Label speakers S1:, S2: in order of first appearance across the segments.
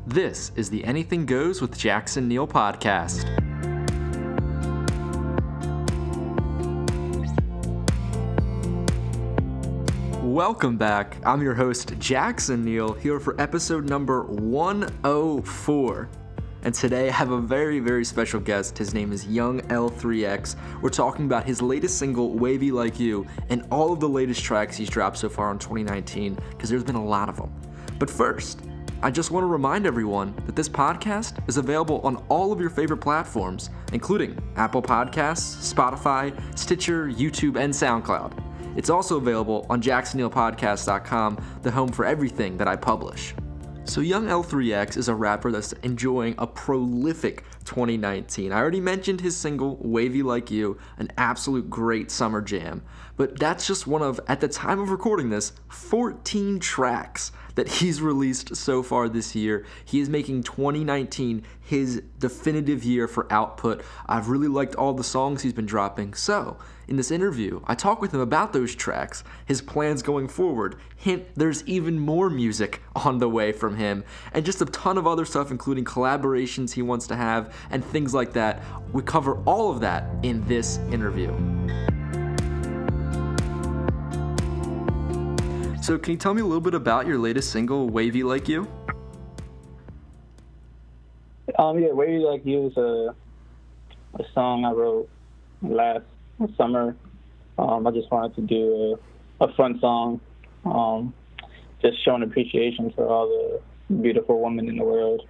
S1: This is the Anything Goes with Jackson Neill podcast. Welcome back. I'm your host, Jackson Neill, here for episode number 104. And today I have a very, very special guest. His name is young L3X. We're talking about his latest single, Wavey Like You, and all of the latest tracks he's dropped so far in 2019, because there's been a lot of them. But first, I just want to remind everyone that this podcast is available on all of your favorite platforms, including Apple Podcasts, Spotify, Stitcher, YouTube, and SoundCloud. It's also available on jacksonneillpodcast.com, the home for everything that I publish. So young L3X is a rapper that's enjoying a prolific 2019. I already mentioned his single, Wavey Like You, an absolute great summer jam. But that's just one of, at the time of recording this, 14 tracks that he's released so far this year. He is making 2019 his definitive year for output. I've really liked all the songs he's been dropping. So, in this interview, I talk with him about those tracks, his plans going forward. Hint, there's even more music on the way from him, and just a ton of other stuff, including collaborations he wants to have, and things like that. We cover all of that in this interview. So can you tell me a little bit about your latest single, Wavey Like You?
S2: Wavey Like You is a song I wrote last summer. I just wanted to do a fun song, just showing appreciation for all the beautiful women in the world.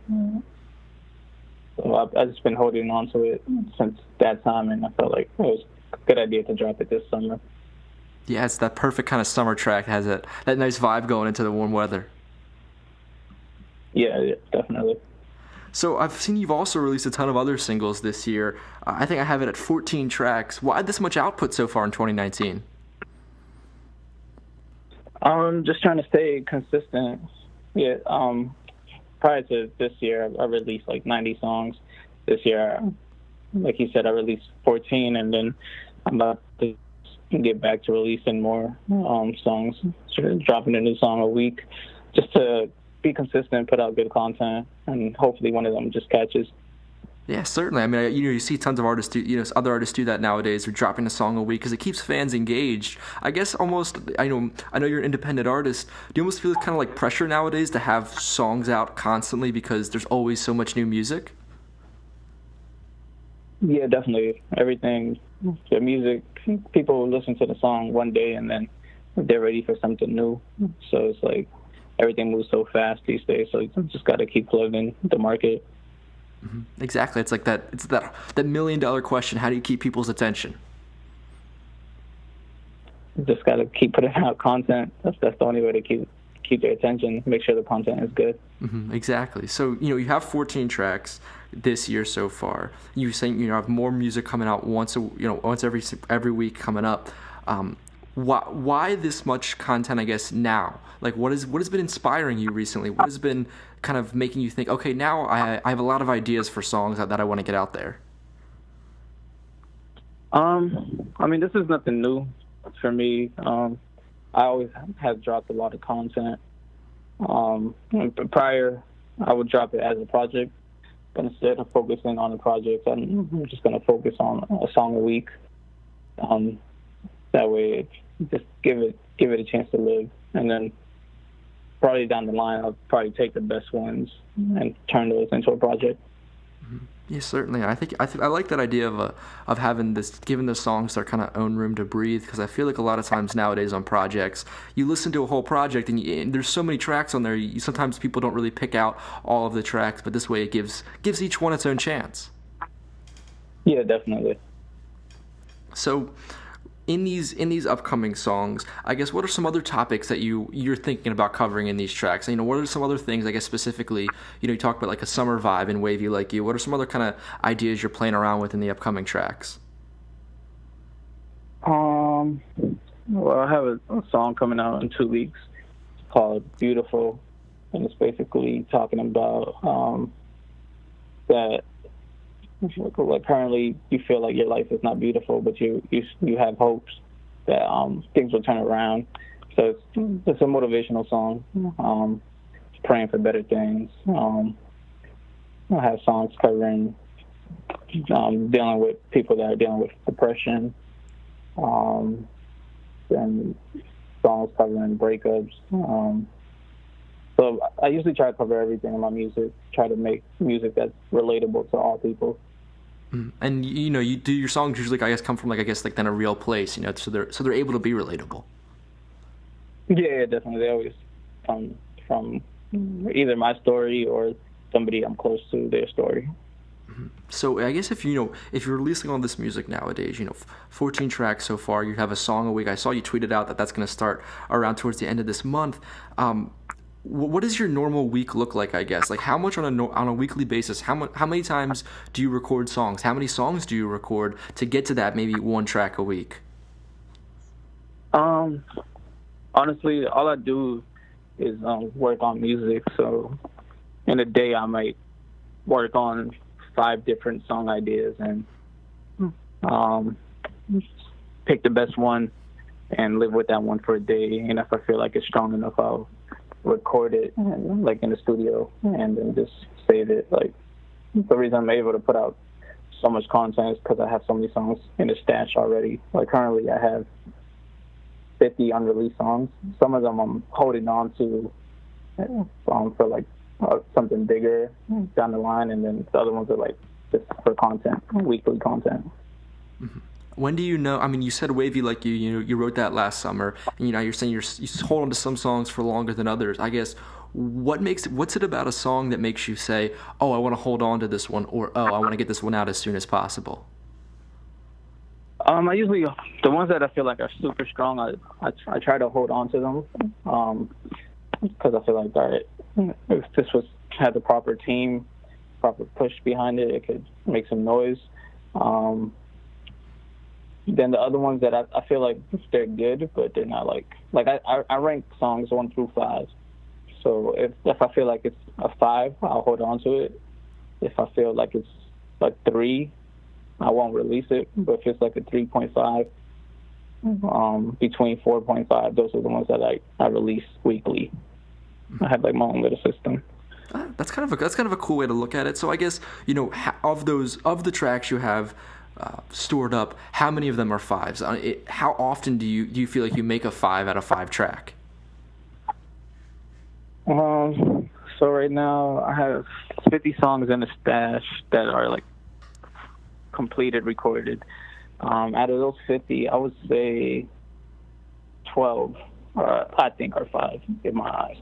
S2: So I've just been holding on to it since that time, and I felt like it was a good idea to drop it this summer.
S1: Yeah, it's that perfect kind of summer track. It has that nice vibe going into the warm weather.
S2: Yeah, definitely.
S1: So I've seen you've also released a ton of other singles this year. I think I have it at 14 tracks. Why this much output so far in 2019?
S2: Just trying to stay consistent. Yeah. Prior to this year, I released like 90 songs. This year, like you said, I released 14, and then I'm about to get back to releasing more songs, dropping a new song a week, just to be consistent, put out good content, and hopefully one of them just catches.
S1: Yeah, certainly. I mean, you see tons of artists do, other artists do that nowadays. They're dropping a song a week because it keeps fans engaged. I guess almost, I know you're an independent artist. Do you almost feel kind of like pressure nowadays to have songs out constantly because there's always so much new music?
S2: Yeah, definitely. Everything, the music, people listen to the song one day and then they're ready for something new. So it's like everything moves so fast these days, so you just got to keep plugging the market.
S1: Mm-hmm. Exactly. It's like that $1 million question, how do you keep people's attention?
S2: You just got to keep putting out content. That's the only way to keep their attention, make sure the content is good.
S1: Mm-hmm. Exactly. So, you have 14 tracks this year so far. You saying have more music coming out once every week coming up. Why this much content, I guess, now? Like, what has been inspiring you recently? What has been kind of making you think, okay, now I have a lot of ideas for songs that I want to get out there?
S2: This is nothing new for me. I always have dropped a lot of content. Prior, I would drop it as a project, but instead of focusing on the project, I'm just going to focus on a song a week. That way, just give it a chance to live, and then probably down the line, I'll probably take the best ones and turn those into a project.
S1: Yeah, certainly. I like that idea of having giving the songs their kind of own room to breathe, because I feel like a lot of times nowadays on projects, you listen to a whole project and there's so many tracks on there. Sometimes people don't really pick out all of the tracks, but this way it gives each one its own chance.
S2: Yeah, definitely.
S1: So, in these upcoming songs, I guess, what are some other topics that you're thinking about covering in these tracks? What are some other things, I guess, specifically, you talk about like a summer vibe in Wavey Like You. What are some other kind of ideas you're playing around with in the upcoming tracks?
S2: Well, I have a song coming out in 2 weeks called Beautiful, and it's basically talking about that, like, currently you feel like your life is not beautiful, but you have hopes that things will turn around. So it's a motivational song. praying for better things. I have songs covering dealing with people that are dealing with depression, and songs covering breakups. So I usually try to cover everything in my music, try to make music that's relatable to all people.
S1: And you do your songs usually, I guess, come from then a real place, so they're able to be relatable.
S2: Yeah, definitely. They always come from either my story or somebody I'm close to, their story.
S1: So I guess if you're releasing all this music nowadays, 14 tracks so far, you have a song a week. I saw you tweeted out that that's going to start around towards the end of this month. What does your normal week look like, I guess? Like, how much on a weekly basis, how many times do you record songs? How many songs do you record to get to that maybe one track a week?
S2: Honestly, all I do is work on music. So in a day, I might work on 5 different song ideas and pick the best one and live with that one for a day. And if I feel like it's strong enough, I'll record it like in the studio and then just save it. Like, the reason I'm able to put out so much content is because I have so many songs in the stash already. Like, currently I have 50 unreleased songs. Some of them I'm holding on to for like something bigger down the line, and then the other ones are like just for content, weekly content.
S1: Mm-hmm. When do you know? I mean, you said "Wavey Like You." You wrote that last summer, and you're saying you hold on to some songs for longer than others. I guess what's it about a song that makes you say, "Oh, I want to hold on to this one," or "Oh, I want to get this one out as soon as possible"?
S2: I usually, the ones that I feel like are super strong, I try to hold on to them, because I feel like, all right, if this had the proper team, proper push behind it, it could make some noise. Then the other ones that I feel like they're good, but they're not like I rank songs 1 through 5. So if I feel like it's a 5, I'll hold on to it. If I feel like it's like 3, I won't release it. But if it's like a 3.5, between 4.5, those are the ones that I release weekly. I have like my own little system.
S1: That's kind of a cool way to look at it. So I guess of the tracks you have stored up, how many of them are 5s? How often do you feel like you make a 5 out of 5 track?
S2: So right now I have 50 songs in the stash that are like completed, recorded. Out of those 50, I would say 12, I think, are 5 in my eyes.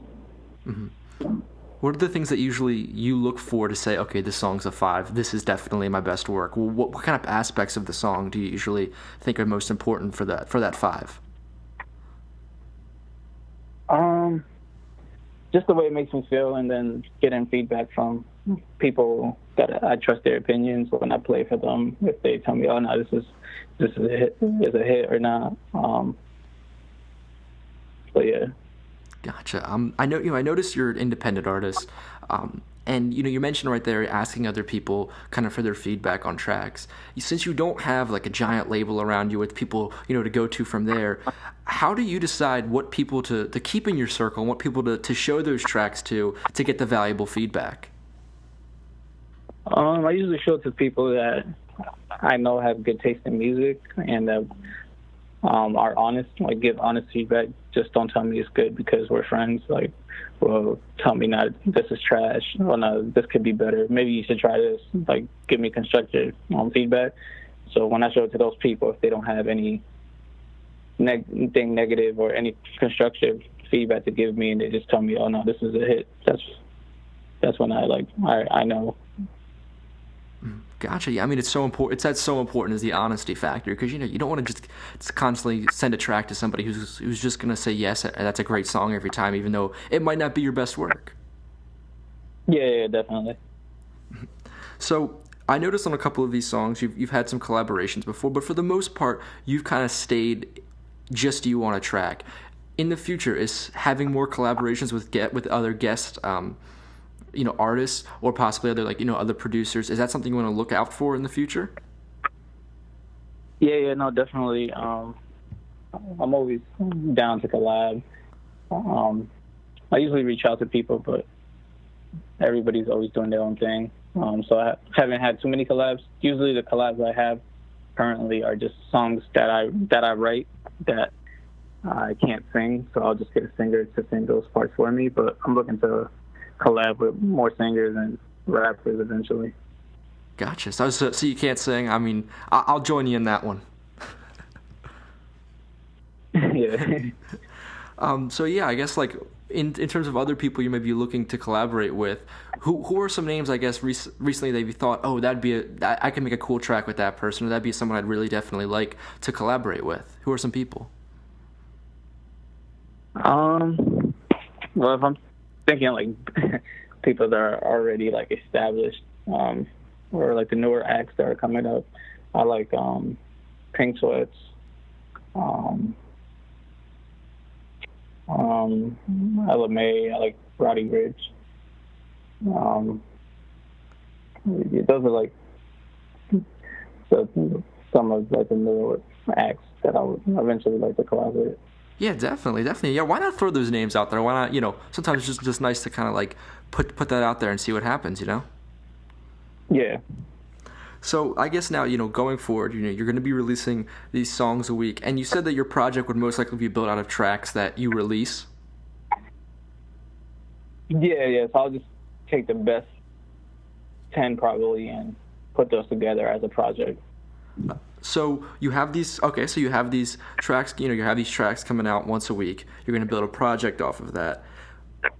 S1: Mm-hmm. What are the things that usually you look for to say, okay, this song's a 5, this is definitely my best work? What kind of aspects of the song do you usually think are most important for that 5?
S2: Just the way it makes me feel, and then getting feedback from people that I trust their opinions when I play for them. If they tell me, oh no, this is a hit or not. So yeah.
S1: Gotcha. I noticed you're an independent artist, and you mentioned right there asking other people kind of for their feedback on tracks. Since you don't have like a giant label around you with people to go to from there, how do you decide what people to keep in your circle and what people to show those tracks to get the valuable feedback?
S2: I usually show it to people that I know have good taste in music and that are honest, like give honest feedback. Just don't tell me it's good because we're friends. Like, well, tell me not this is trash. Oh no, this could be better. Maybe you should try this. Like, give me constructive feedback. So when I show it to those people, if they don't have any thing negative or any constructive feedback to give me, and they just tell me, oh no, this is a hit, that's when I know.
S1: Gotcha. Yeah, I mean, it's so important. That's so important is the honesty factor, because you don't want to just constantly send a track to somebody who's just gonna say yes, that's a great song every time, even though it might not be your best work.
S2: Yeah, definitely.
S1: So I noticed on a couple of these songs you've had some collaborations before, but for the most part you've kind of stayed just you on a track. In the future, is having more collaborations with other guests, artists, or possibly other other producers, is that something you want to look out for in the future?
S2: Yeah, no, definitely. I'm always down to collab. I usually reach out to people, but everybody's always doing their own thing. So I haven't had too many collabs. Usually the collabs I have currently are just songs that I write that I can't sing, so I'll just get a singer to sing those parts for me. But I'm looking to collab with more singers and rappers eventually.
S1: Gotcha. So you can't sing. I mean, I'll join you in that one.
S2: Yeah.
S1: So yeah, I guess like in terms of other people you may be looking to collaborate with, who are some names I guess recently that you thought, oh, I can make a cool track with that person, or that'd be someone I'd really definitely like to collaborate with? Who are some people?
S2: Well, if I'm thinking like people that are already like established, or like the newer acts that are coming up, I like Pink Sweats. Ella May, I like Roddy Ricch. Those are like some of like the newer acts that I would eventually like to collaborate.
S1: Yeah, definitely. Yeah, why not throw those names out there? Why not? Sometimes it's just nice to kind of like put that out there and see what happens.
S2: Yeah.
S1: So I guess now, going forward, you're going to be releasing these songs a week, and you said that your project would most likely be built out of tracks that you release.
S2: Yeah. So I'll just take the best 10 probably and put those together as a project.
S1: So you have these. Okay, so you have these tracks. You have these tracks coming out once a week. You're going to build a project off of that.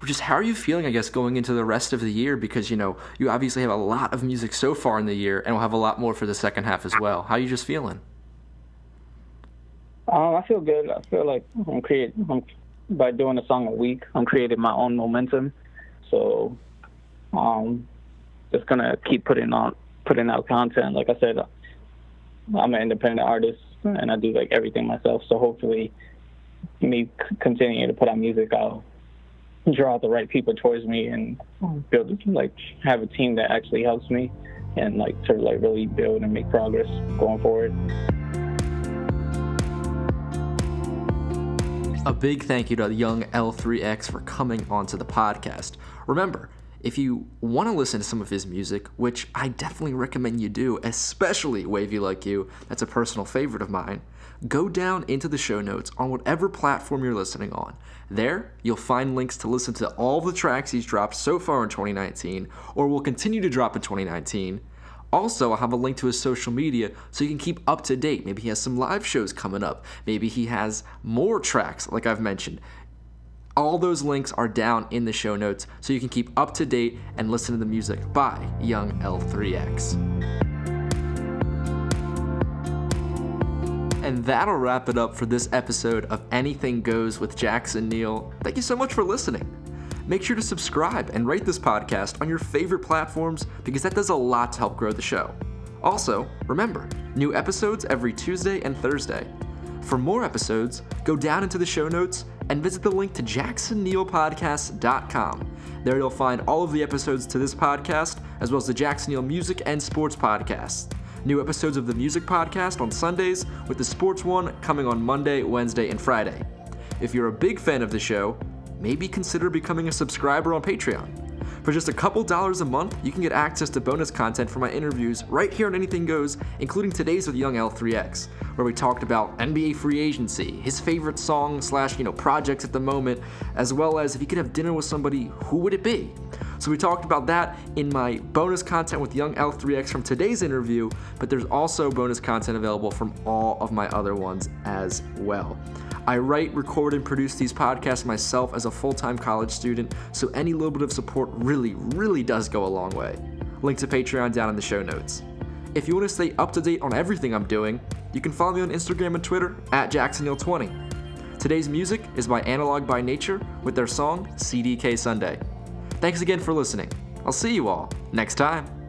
S1: Just how are you feeling, I guess, going into the rest of the year? Because, you obviously have a lot of music so far in the year, and we'll have a lot more for the second half as well. How are you just feeling?
S2: I feel good. I feel like by doing a song a week, I'm creating my own momentum. So just going to keep putting out content. Like I said, I'm an independent artist, and I do like everything myself. So hopefully me continuing to put out music, I'll draw the right people towards me and have a team that actually helps me and to really build and make progress going forward.
S1: A big thank you to young L3X for coming onto the podcast. Remember, if you want to listen to some of his music, which I definitely recommend you do, especially Wavey Like You, that's a personal favorite of mine, go down into the show notes on whatever platform you're listening on. There, you'll find links to listen to all the tracks he's dropped so far in 2019, or will continue to drop in 2019. Also, I'll have a link to his social media so you can keep up to date. Maybe he has some live shows coming up. Maybe he has more tracks, like I've mentioned. All those links are down in the show notes so you can keep up to date and listen to the music by young L3X. And that'll wrap it up for this episode of Anything Goes with Jackson Neill. Thank you so much for listening. Make sure to subscribe and rate this podcast on your favorite platforms because that does a lot to help grow the show. Also, remember, new episodes every Tuesday and Thursday. For more episodes, go down into the show notes and visit the link to jacksonneillpodcast.com. There you'll find all of the episodes to this podcast, as well as the Jackson Neill Music and Sports Podcast. New episodes of the Music Podcast on Sundays, with the Sports one coming on Monday, Wednesday, and Friday. If you're a big fan of the show, maybe consider becoming a subscriber on Patreon. For just a couple dollars a month, you can get access to bonus content from my interviews right here on Anything Goes, including today's with young L3X, where we talked about NBA free agency, his favorite song / projects at the moment, as well as if you could have dinner with somebody, who would it be? So we talked about that in my bonus content with young L3X from today's interview, but there's also bonus content available from all of my other ones as well. I write, record, and produce these podcasts myself as a full-time college student, so any little bit of support really, really does go a long way. Link to Patreon down in the show notes. If you want to stay up to date on everything I'm doing, you can follow me on Instagram and Twitter @JacksonNeil20. Today's music is by Analog by Nature with their song CDK Sunday. Thanks again for listening. I'll see you all next time.